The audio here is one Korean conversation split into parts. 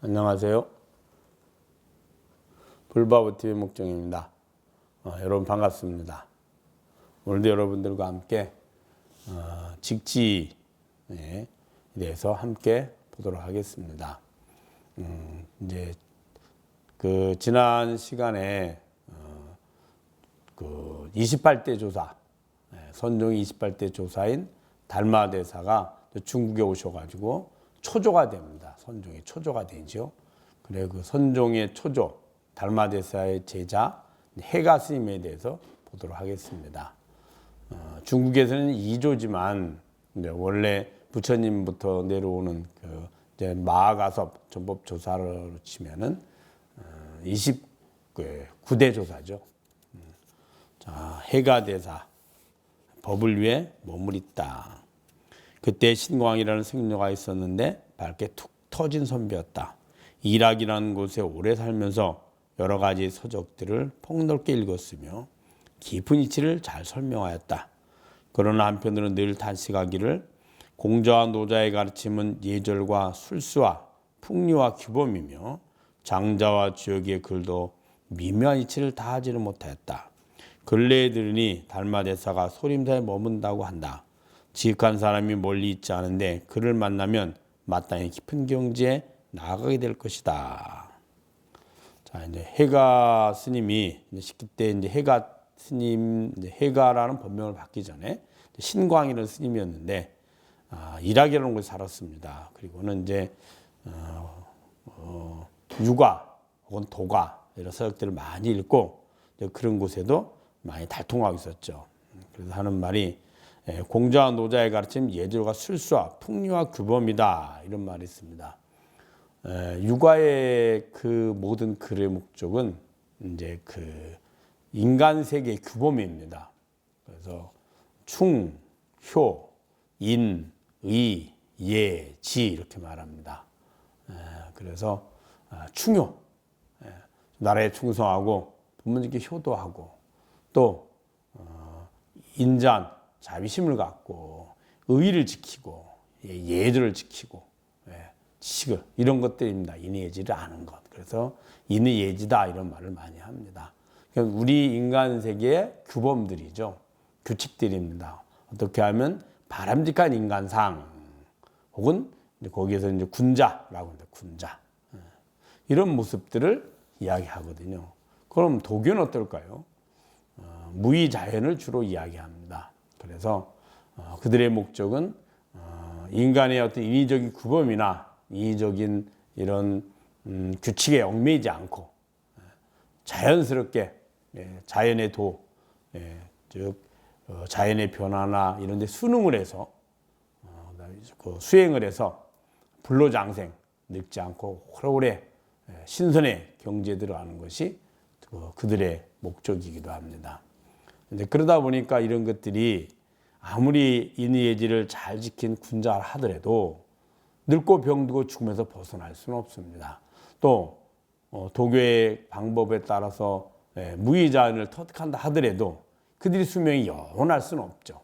안녕하세요. 불바보TV 목정입니다. 여러분 반갑습니다. 오늘도 여러분들과 함께 직지에 대해서 함께 보도록 하겠습니다. 이제 그 지난 시간에 그 28대 조사, 선종이 28대 조사인 달마대사가 중국에 오셔가지고 초조가 됩니다. 선종이 초조가 되죠. 그래 그 선종의 초조, 달마대사의 제자 해가 스님에 대해서 보도록 하겠습니다. 중국에서는 2조지만 원래 부처님부터 내려오는 그 이제 마하가섭 전법 조사로 치면은 29대 조사죠. 자, 해가 대사 법을 위해 머무르다. 그때 신광이라는 승려가 있었는데 밝게 툭 터진 선비였다. 이락이라는 곳에 오래 살면서 여러 가지 서적들을 폭넓게 읽었으며 깊은 이치를 잘 설명하였다. 그러나 한편으로는 늘 단식하기를 공자와 노자의 가르침은 예절과 술수와 풍류와 규범이며 장자와 주역의 글도 미묘한 이치를 다 하지를 못하였다. 근래에 들으니 달마대사가 소림사에 머문다고 한다. 지극한 사람이 멀리 있지 않은데 그를 만나면 마땅히 깊은 경지에 나아가게 될 것이다. 자, 이제 해가 스님이 시기 이제 해가 스님, 이제 해가라는 법명을 받기 전에 신광이라는 스님이었는데 이락이라는 곳에 살았습니다. 그리고는 이제 유가 혹은 도가 이런 서적들을 많이 읽고 그런 곳에도 많이 달통하고 있었죠. 그래서 하는 말이 공자와 노자의 가르침 예절과 술수와 풍류와 규범이다 이런 말이 있습니다. 육아의 그 모든 글의 목적은 이제 그 인간 세계의 규범입니다. 그래서 충, 효, 인, 의, 예, 지 이렇게 말합니다. 그래서 충효, 나라에 충성하고 부모님께 효도하고 또 인자한 자비심을 갖고 의의를 지키고 예절을 지키고 지식을 이런 것들입니다. 인의예지를 아는 것. 그래서 인의예지다 이런 말을 많이 합니다. 그러니까 우리 인간 세계의 규범들이죠. 규칙들입니다. 어떻게 하면 바람직한 인간상 혹은 거기에서 이제 군자라고 합니다. 군자 이런 모습들을 이야기하거든요. 그럼 도교는 어떨까요? 무의자연을 주로 이야기합니다. 그래서 그들의 목적은 인간의 어떤 인위적인 규범이나 인위적인 이런 규칙에 얽매이지 않고 자연스럽게 자연의 도, 즉 자연의 변화나 이런 데 순응을 해서 수행을 해서 불로장생, 늙지 않고 오래오래 신선의 경지에 들어가는 것이 그들의 목적이기도 합니다. 그러다 보니까 이런 것들이 아무리 인의예지를 잘 지킨 군자라 하더라도 늙고 병들고 죽으면서 벗어날 수는 없습니다. 또 도교의 방법에 따라서 무의자연을 터득한다 하더라도 그들의 수명이 영원할 수는 없죠.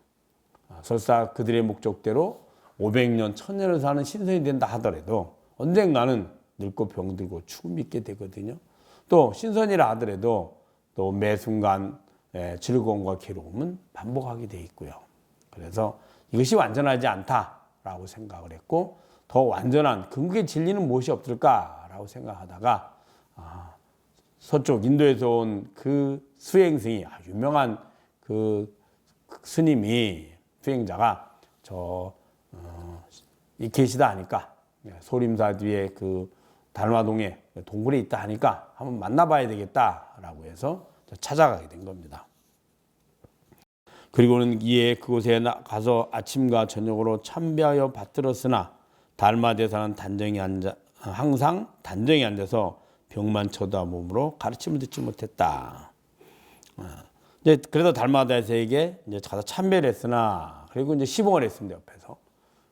설사 그들의 목적대로 500년, 1000년을 사는 신선이 된다 하더라도 언젠가는 늙고 병들고 죽음이 있게 되거든요. 또 신선이라 하더라도 또 매 순간 즐거움과 괴로움은 반복하게 돼 있고요. 그래서 이것이 완전하지 않다라고 생각을 했고 더 완전한 궁극의 진리는 무엇이 없을까라고 생각하다가 서쪽 인도에서 온 그 수행승이 유명한 그 스님이 수행자가 이 계시다 하니까 소림사 뒤에 그 달마동에 동굴에 있다 하니까 한번 만나봐야 되겠다라고 해서 찾아가게 된 겁니다. 그리고는 이에 그곳에 가서 아침과 저녁으로 참배하여 받들었으나 달마대사는 항상 단정히 앉아서 벽만 쳐다보므로 가르침을 듣지 못했다. 이제 그래서 달마대사에게 이제 가서 참배를 했으나 그리고 이제 시봉을 했습니다 옆에서.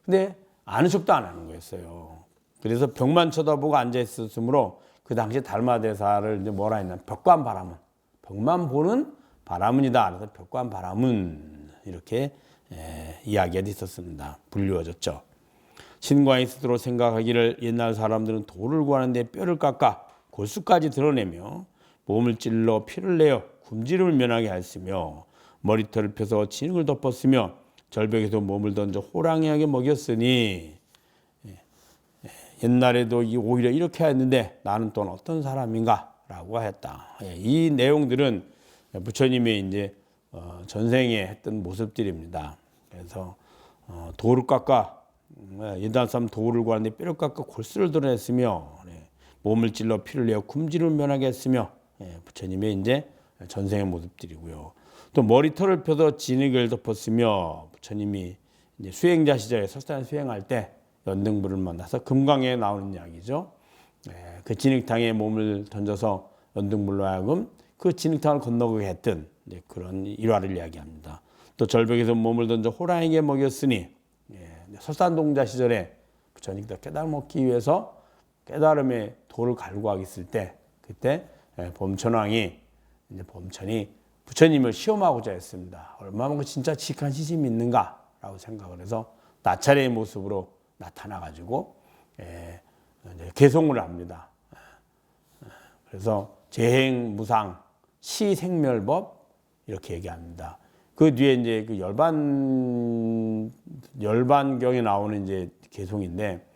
근데 아는 척도 안 하는 거였어요. 그래서 벽만 쳐다보고 앉아 있었으므로 그 당시 달마대사를 이제 뭐라 했냐 벽관바라문, 벽만 보는 바라문이다. 그래서 벽관바라문 이렇게 이야기가 있었습니다. 불리워졌죠. 신광이 스스로 생각하기를 옛날 사람들은 돌을 구하는데 뼈를 깎아 골수까지 드러내며 몸을 찔러 피를 내어 굶주림을 면하게 하였으며 머리털을 펴서 진흙을 덮었으며 절벽에서 몸을 던져 호랑이에게 먹였으니 옛날에도 오히려 이렇게 했는데 나는 또한 어떤 사람인가 라고 하였다. 이 내용들은 부처님이 이제 전생에 했던 모습들입니다. 그래서 돌을 깎아 옛날 사람 돌을 구하는데 뼈를 깎아 골수를 드러냈으며 몸을 찔러 피를 내어 굶주림을 면하게 했으며 부처님의 이제 전생의 모습들이고요. 또 머리털을 펴서 진흙을 덮었으며 부처님이 이제 수행자 시절에 설산 수행할 때 연등불을 만나서 금강에 나오는 이야기죠. 그 진흙탕에 몸을 던져서 연등불로 하여금 그 진흙탕을 건너게 했던 그런 일화를 이야기합니다. 또 절벽에서 몸을 던져 호랑이에게 먹였으니 설산동자 시절에 부처님께서 깨달음 얻기 위해서 깨달음의 도를 갈구하기 있을 때 그때 범천왕이 이제 범천이 부처님을 시험하고자 했습니다. 얼마나 진짜 지식한 시심이 있는가라고 생각을 해서 나찰의 모습으로 나타나가지고 개송을 합니다. 그래서 재행무상 시생멸법 이렇게 얘기합니다. 그 뒤에 이제 그 열반경에 나오는 이제 개송인데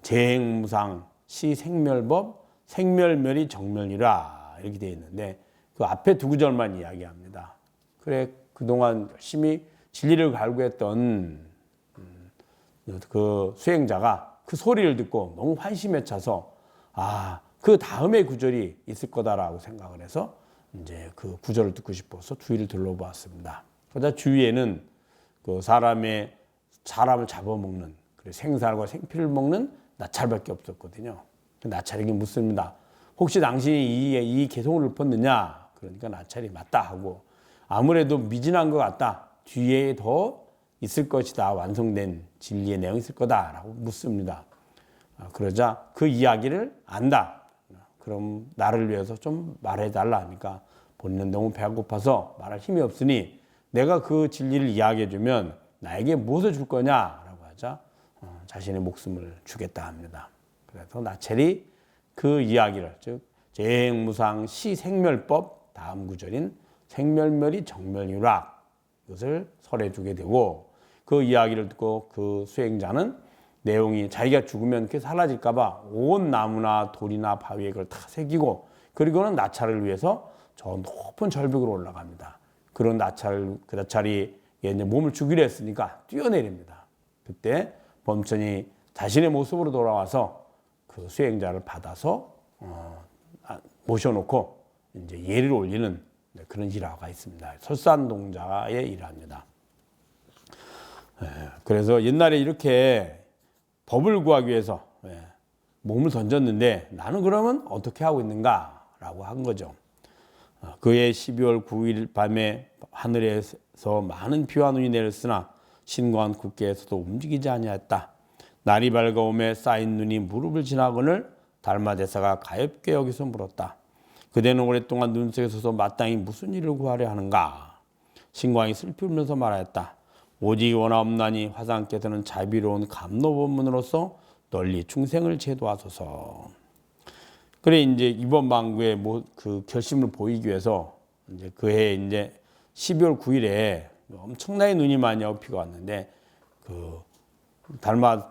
재행무상 시생멸법 생멸멸이 정멸이라 이렇게 되어 있는데 그 앞에 두 구절만 이야기합니다. 그래 그동안 열심히 진리를 갈구했던 그 수행자가 그 소리를 듣고 너무 환심에 차서 그 다음에 구절이 있을 거다라고 생각을 해서 이제 그 구절을 듣고 싶어서 주위를 둘러보았습니다. 그러자 주위에는 그 사람을 잡아먹는 생살과 생피를 먹는 나찰밖에 없었거든요. 나찰에게 묻습니다. 혹시 당신이 이 개송을 읊었느냐? 그러니까 나찰이 맞다 하고 아무래도 미진한 것 같다. 뒤에 더 있을 것이다. 완성된 진리의 내용이 있을 거다라고 묻습니다. 그러자 그 이야기를 안다. 그럼 나를 위해서 좀 말해달라 하니까 본인은 너무 배가 고파서 말할 힘이 없으니 내가 그 진리를 이야기해주면 나에게 무엇을 줄 거냐라고 하자 자신의 목숨을 주겠다 합니다. 그래서 나찰이 그 이야기를 즉 재행무상 시생멸법 다음 구절인 생멸멸이 정멸유락 이것을 설해주게 되고 그 이야기를 듣고 그 수행자는 내용이 자기가 죽으면 그게 사라질까 봐 온 나무나 돌이나 바위에 그걸 다 새기고 그리고는 나찰을 위해서 저 높은 절벽으로 올라갑니다. 그런 그 나찰이 이제 몸을 죽이려 했으니까 뛰어내립니다. 그때 범천이 자신의 모습으로 돌아와서 그 수행자를 받아서 모셔놓고 이제 예를 올리는 그런 일화가 있습니다. 설산동자의 일화입니다. 그래서 옛날에 이렇게 법을 구하기 위해서 몸을 던졌는데 나는 그러면 어떻게 하고 있는가라고 한 거죠. 그해 12월 9일 밤에 하늘에서 많은 비와 눈이 내렸으나 신관 국계에서도 움직이지 아니하였다. 날이 밝아오매 쌓인 눈이 무릎을 지나거늘 달마대사가 가엾게 여기서 물었다. 그대는 오랫동안 눈 속에 서서 마땅히 무슨 일을 구하려 하는가? 신광이 슬피 울면서 말하였다. 오직 원하옵나니 화상께서는 자비로운 감로법문으로서 널리 중생을 제도하소서. 그래 이제 이번 망구의 그 결심을 보이기 위해서 이제 그해 이제 12월 9일에 엄청나게 눈이 많이 비가 왔는데 그 달마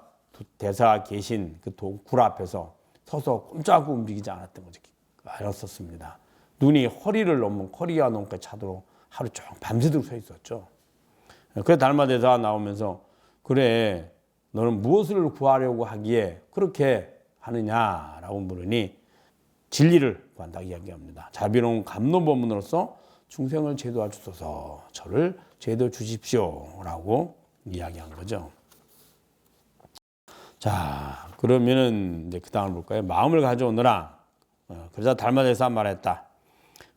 대사가 계신 그 굴 앞에서 서서 꼼짝하고 움직이지 않았던 거죠. 알았었습니다. 눈이 허리가 넘게 차도록 하루 종일 밤새도록 서 있었죠. 그래서 달마 대사가 나오면서 그래 너는 무엇을 구하려고 하기에 그렇게 하느냐라고 물으니 진리를 구한다고 이야기합니다. 자비로운 감론법문으로서 중생을 제도해 주소서 저를 제도해 주십시오라고 이야기한 거죠. 자 그러면은 이제 그 다음을 볼까요? 마음을 가져오너라. 그러자 달마대사 말했다.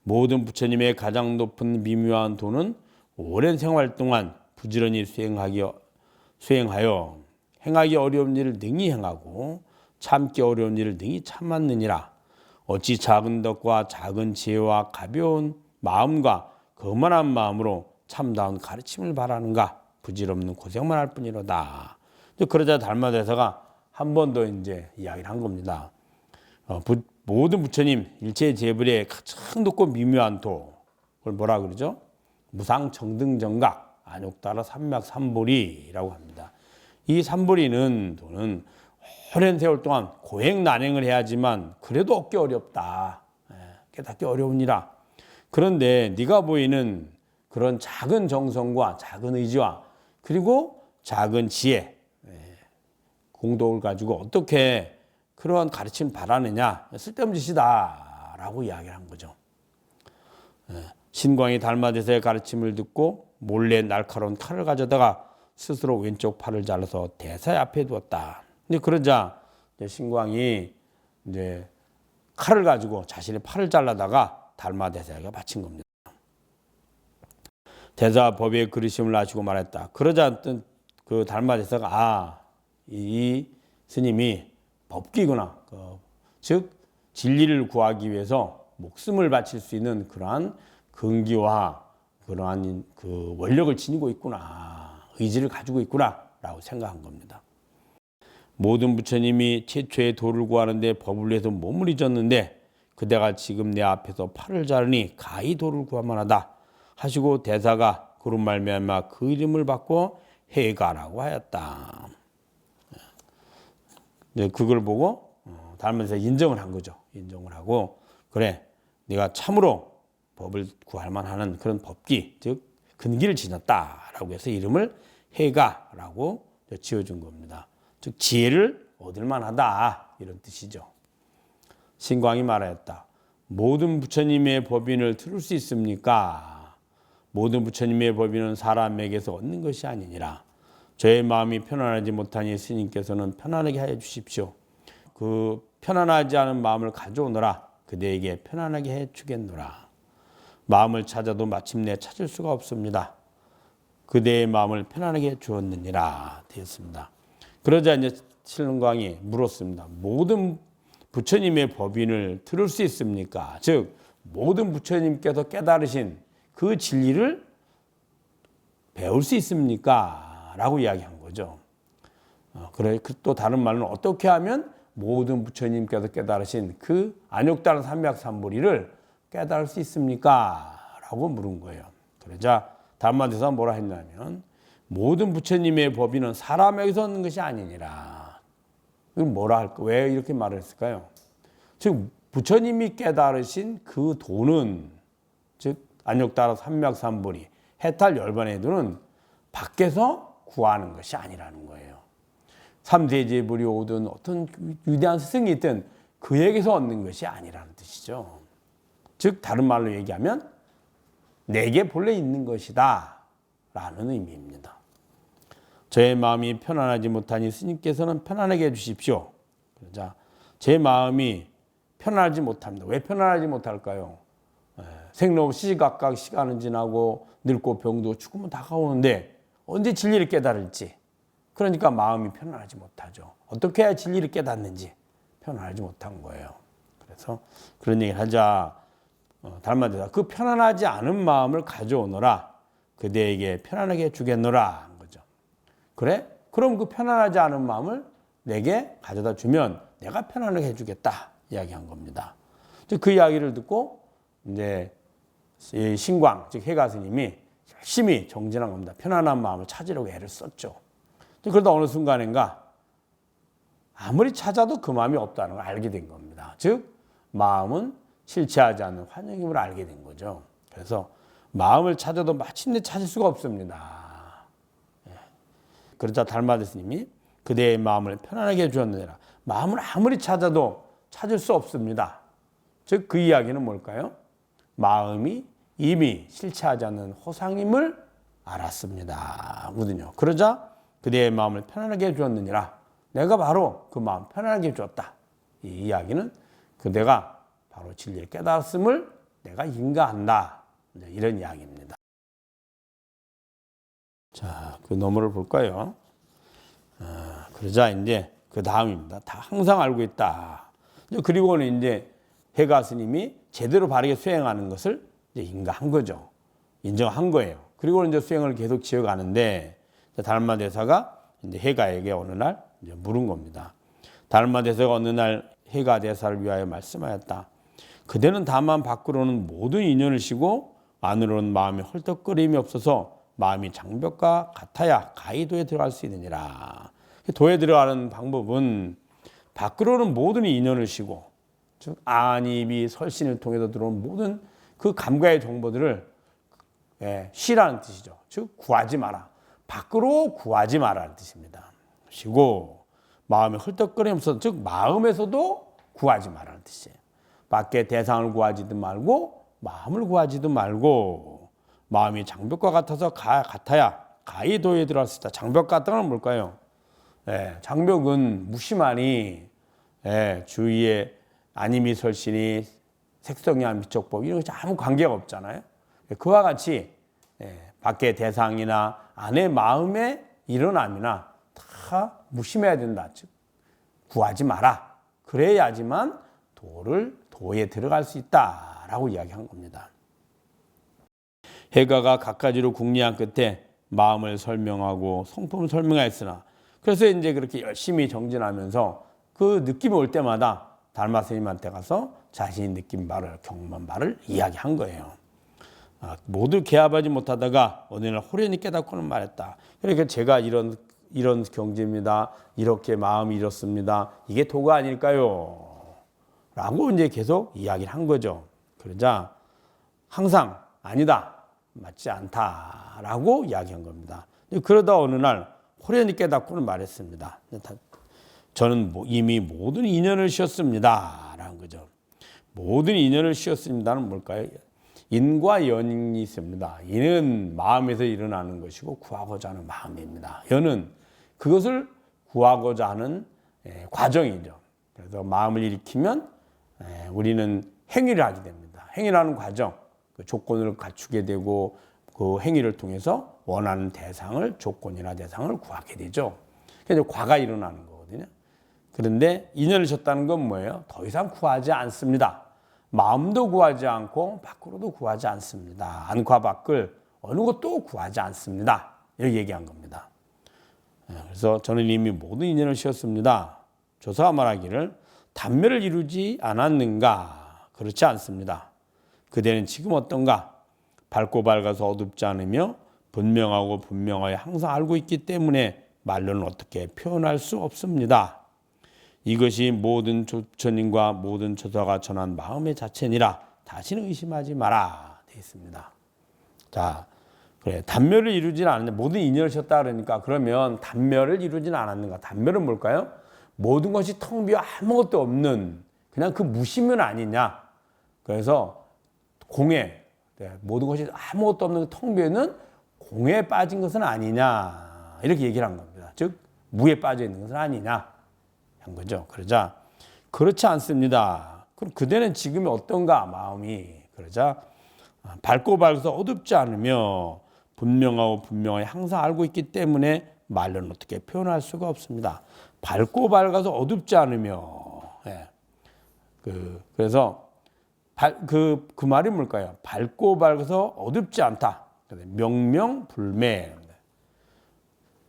모든 부처님의 가장 높은 미묘한 도는 오랜 생활 동안 부지런히 수행하여 행하기 어려운 일을 능히 행하고 참기 어려운 일을 능히 참았느니라. 어찌 작은 덕과 작은 지혜와 가벼운 마음과 거만한 마음으로 참다운 가르침을 바라는가? 부질없는 고생만 할 뿐이로다. 그러자 달마대사가 한 번 더 이제 이야기를 한 겁니다. 모든 부처님 일체 재불의 가장 높고 미묘한 도, 그걸 뭐라 그러죠? 무상정등정각 안욕따라 삼맥삼보리라고 합니다. 이 삼보리는 도는 오랜 세월 동안 고행난행을 해야지만 그래도 얻기 어렵다. 깨닫기 어려우니라. 그런데 네가 보이는 그런 작은 정성과 작은 의지와 그리고 작은 지혜, 공덕을 가지고 어떻게 그러한 가르침을 바라느냐, 쓸데없는 짓이다 라고 이야기를 한 거죠. 신광이 달마대사의 가르침을 듣고 몰래 날카로운 칼을 가져다가 스스로 왼쪽 팔을 잘라서 대사 앞에 두었다. 근데 그러자 신광이 이제 칼을 가지고 자신의 팔을 잘라다가 달마대사에게 바친 겁니다. 대사 법의 그르심을 아시고 말했다. 그러자 그 달마대사가 이 스님이 법기구나. 즉 진리를 구하기 위해서 목숨을 바칠 수 있는 그러한 근기와 그러한 그 원력을 지니고 있구나. 의지를 가지고 있구나라고 생각한 겁니다. 모든 부처님이 최초의 도를 구하는데 법을 위해서 몸을 잊었는데 그대가 지금 내 앞에서 팔을 자르니 가히 도를 구할만하다 하시고 대사가 그로 말미암아 그 이름을 바꿔 해가라고 하였다. 그걸 보고 달마대사가 인정을 한 거죠. 인정을 하고 그래 네가 참으로 법을 구할 만한 그런 법기 즉 근기를 지녔다라고 해서 이름을 해가라고 지어준 겁니다. 즉 지혜를 얻을 만하다 이런 뜻이죠. 신광이 말하였다. 모든 부처님의 법인을 들을 수 있습니까? 모든 부처님의 법인은 사람에게서 얻는 것이 아니니라. 저의 마음이 편안하지 못하니 스님께서는 편안하게 하여 주십시오. 그 편안하지 않은 마음을 가져오너라. 그대에게 편안하게 해 주겠노라. 마음을 찾아도 마침내 찾을 수가 없습니다. 그대의 마음을 편안하게 해 주었느니라 되었습니다. 그러자 이제 신광이 물었습니다. 모든 부처님의 법인을 들을 수 있습니까? 즉 모든 부처님께서 깨달으신 그 진리를 배울 수 있습니까? 라고 이야기한 거죠. 그래 또 다른 말은 어떻게 하면 모든 부처님께서 깨달으신 그 안욕다른 삼맥삼보리를 깨달을 수 있습니까? 라고 물은 거예요. 그러자 달마대사가 뭐라 했냐면 모든 부처님의 법인은 사람에게서 얻는 것이 아니니라. 뭐라 할까? 왜 이렇게 말을 했을까요? 즉 부처님이 깨달으신 그 도는 즉 안욕다른 삼맥삼보리 해탈 열반의 도는 밖에서 구하는 것이 아니라는 거예요. 삼세제불이 오든 어떤 위대한 스승이 있든 그에게서 얻는 것이 아니라는 뜻이죠. 즉 다른 말로 얘기하면 내게 본래 있는 것이다 라는 의미입니다. 저의 마음이 편안하지 못하니 스님께서는 편안하게 해주십시오. 그러자 제 마음이 편안하지 못합니다. 왜 편안하지 못할까요? 생로 시시각각 시간은 지나고 늙고 병도 죽으면 다가오는데 언제 진리를 깨달을지 그러니까 마음이 편안하지 못하죠. 어떻게 해야 진리를 깨닫는지 편안하지 못한 거예요. 그래서 그런 얘기를 하자 달마대사 그 편안하지 않은 마음을 가져오너라. 그대에게 편안하게 주겠노라 한 거죠. 그래? 그럼 그 편안하지 않은 마음을 내게 가져다 주면 내가 편안하게 해주겠다 이야기한 겁니다. 그 이야기를 듣고 이제 신광 즉 해가 스님이 열심히 정진한 겁니다. 편안한 마음을 찾으려고 애를 썼죠. 그러다 어느 순간인가 아무리 찾아도 그 마음이 없다는 걸 알게 된 겁니다. 즉 마음은 실체하지 않는 환영임을 알게 된 거죠. 그래서 마음을 찾아도 마침내 찾을 수가 없습니다. 그러자 달마대 스님이 그대의 마음을 편안하게 해주었느니라. 마음을 아무리 찾아도 찾을 수 없습니다. 즉 그 이야기는 뭘까요? 마음이 이미 실체하지 않는 허상임을 알았습니다. 거든요. 그러자 그대의 마음을 편안하게 해주었느니라. 내가 바로 그 마음 편안하게 해주었다. 이 이야기는 그대가 바로 진리를 깨달았음을 내가 인가한다. 이런 이야기입니다. 자, 그 너머를 볼까요? 그러자 이제 그 다음입니다. 다 항상 알고 있다. 그리고는 이제 해가 스님이 제대로 바르게 수행하는 것을 이제 인가한 거죠. 인정한 거예요. 그리고 이제 수행을 계속 지어가는데 달마대사가 이제 해가에게 어느 날 이제 물은 겁니다. 달마 대사가 어느 날 해가 대사를 위하여 말씀하였다. 그대는 다만 밖으로는 모든 인연을 쉬고 안으로는 마음이 헐떡거림이 없어서 마음이 장벽과 같아야 가히 도에 들어갈 수 있느니라. 도에 들어가는 방법은 밖으로는 모든 인연을 쉬고, 즉 안입이 설신을 통해서 들어온 모든 그 감각의 정보들을 쉬라는 뜻이죠. 즉 구하지 마라. 밖으로 구하지 마라는 뜻입니다. 쉬고 마음이 헐떡거림 없어서, 즉 마음에서도 구하지 마라는 뜻이에요. 밖에 대상을 구하지도 말고 마음을 구하지도 말고, 마음이 장벽과 같아서 같아야 가히 도에 들어갈 수 있다. 장벽 같다는 건 뭘까요? 장벽은 무심하니 주위에 안임이 설신이 색성이한 미적법 이런 것이 아무 관계가 없잖아요. 그와 같이 밖의 대상이나 안의 마음의 일어남이나 다 무심해야 된다. 즉 구하지 마라. 그래야지만 도에 들어갈 수 있다라고 이야기한 겁니다. 해가가 갖가지로 궁리한 끝에 마음을 설명하고 성품을 설명하였으나, 그래서 이제 그렇게 열심히 정진하면서 그 느낌이 올 때마다 달마 스님한테 가서 자신이 느낀 바를, 경험한 바를 이야기한 거예요. 모두 개합하지 못하다가 어느 날 호련히 깨닫고는 말했다. 그러니까 제가 이런 경지입니다. 이렇게 마음이 이렇습니다. 이게 도가 아닐까요? 라고 이제 계속 이야기를 한 거죠. 그러자 항상 아니다, 맞지 않다라고 이야기한 겁니다. 그러다 어느 날 호련히 깨닫고는 말했습니다. 저는 이미 모든 인연을 쉬었습니다. 라는 거죠. 모든 인연을 쉬었습니다는 뭘까요? 인과 연이 있습니다. 인은 마음에서 일어나는 것이고 구하고자 하는 마음입니다. 연은 그것을 구하고자 하는 과정이죠. 그래서 마음을 일으키면 우리는 행위를 하게 됩니다. 행위라는 과정, 그 조건을 갖추게 되고 그 행위를 통해서 원하는 대상을, 조건이나 대상을 구하게 되죠. 그래서 과가 일어나는 거거든요. 그런데 인연을 셨다는 건 뭐예요? 더 이상 구하지 않습니다. 마음도 구하지 않고 밖으로도 구하지 않습니다. 안과 밖을 어느 것도 구하지 않습니다. 이렇게 얘기한 겁니다. 그래서 저는 이미 모든 인연을 쉬었습니다. 조사가 말하기를 단멸을 이루지 않았는가? 그렇지 않습니다. 그대는 지금 어떤가? 밝고 밝아서 어둡지 않으며 분명하고 분명하게 항상 알고 있기 때문에 말로는 어떻게 표현할 수 없습니다. 이것이 모든 조천인과 모든 조사가 전한 마음의 자체니라. 다시는 의심하지 마라. 되어 있습니다. 자, 그래, 단멸을 이루지는 않았는데 모든 인연을 쉬었다 그러니까, 그러면 단멸을 이루지는 않았는가? 단멸은 뭘까요? 모든 것이 텅 비어 아무것도 없는 그냥 그 무심은 아니냐. 그래서 공에, 모든 것이 아무것도 없는 텅 비어 있는 공에 빠진 것은 아니냐. 이렇게 얘기를 한 겁니다. 즉 무에 빠져 있는 것은 아니냐 한 거죠. 그러자 그렇지 않습니다. 그럼 그대는 지금이 어떤가? 마음이. 그러자 밝고 밝아서 어둡지 않으며 분명하고 분명하게 항상 알고 있기 때문에 말로는 어떻게 표현할 수가 없습니다. 밝고 밝아서 어둡지 않으며, 그래서 그 말이 뭘까요? 밝고 밝아서 어둡지 않다. 명명불매.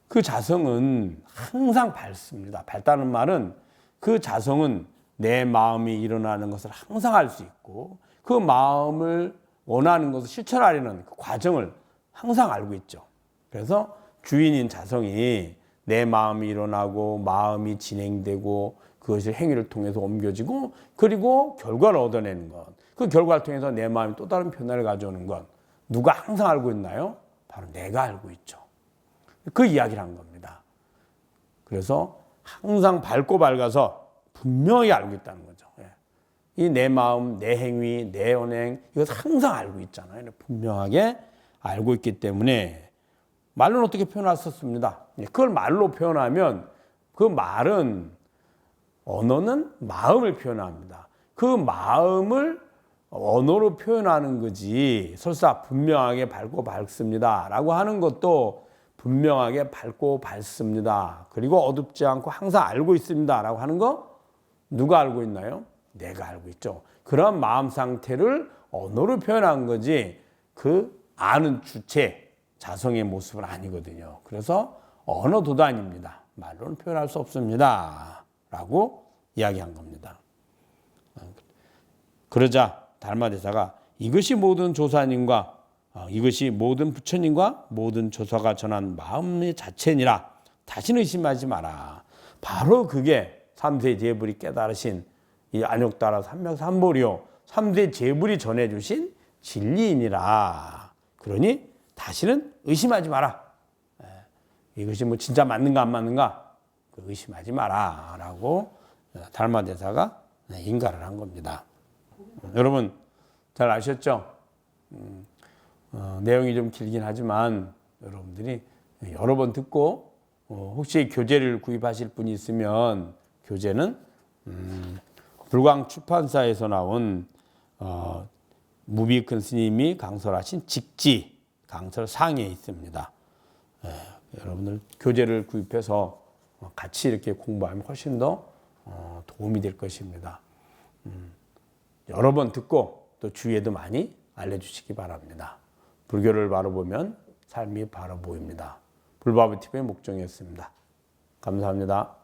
그 자성은 항상 밝습니다. 밝다는 말은 그 자성은 내 마음이 일어나는 것을 항상 알 수 있고, 그 마음을 원하는 것을 실천하려는 그 과정을 항상 알고 있죠. 그래서 주인인 자성이 내 마음이 일어나고 마음이 진행되고 그것이 행위를 통해서 옮겨지고, 그리고 결과를 얻어내는 것, 그 결과를 통해서 내 마음이 또 다른 변화를 가져오는 것, 누가 항상 알고 있나요? 바로 내가 알고 있죠. 그 이야기를 한 겁니다. 그래서 항상 밝고 밝아서 분명히 알고 있다는 거죠. 이 내 마음, 내 행위, 내 언행, 이것을 항상 알고 있잖아요. 분명하게 알고 있기 때문에 말로는 어떻게 표현할 수 없습니다. 그걸 말로 표현하면 그 말은, 언어는 마음을 표현합니다. 그 마음을 언어로 표현하는 거지, 설사 분명하게 밝고 밝습니다 라고 하는 것도 분명하게 밝고 밝습니다, 그리고 어둡지 않고 항상 알고 있습니다 라고 하는 거 누가 알고 있나요? 내가 알고 있죠. 그런 마음 상태를 언어로 표현한 거지 그 아는 주체, 자성의 모습은 아니거든요. 그래서 언어도도 아닙니다. 말로는 표현할 수 없습니다. 라고 이야기한 겁니다. 그러자 달마대사가 이것이 모든 조사님과 이것이 모든 부처님과 모든 조사가 전한 마음의 자체니라. 다시는 의심하지 마라. 바로 그게 삼세 제불이 깨달으신 이 안욕따라 삼명삼보리요. 삼세 제불이 전해주신 진리이니라. 그러니 다시는 의심하지 마라. 이것이 뭐 진짜 맞는가 안 맞는가 의심하지 마라. 라고 달마대사가 인가를 한 겁니다. 여러분 잘 아셨죠? 내용이 좀 길긴 하지만 여러분들이 여러 번 듣고 혹시 교재를 구입하실 분이 있으면 교재는 불광 출판사에서 나온 무비큰 스님이 강설하신 직지 강설 상에 있습니다. 여러분들 교재를 구입해서 같이 이렇게 공부하면 훨씬 더 도움이 될 것입니다. 여러 번 듣고 또 주위에도 많이 알려주시기 바랍니다. 불교를 바로 보면 삶이 바로 보입니다. 불바보TV의 목종이었습니다. 감사합니다.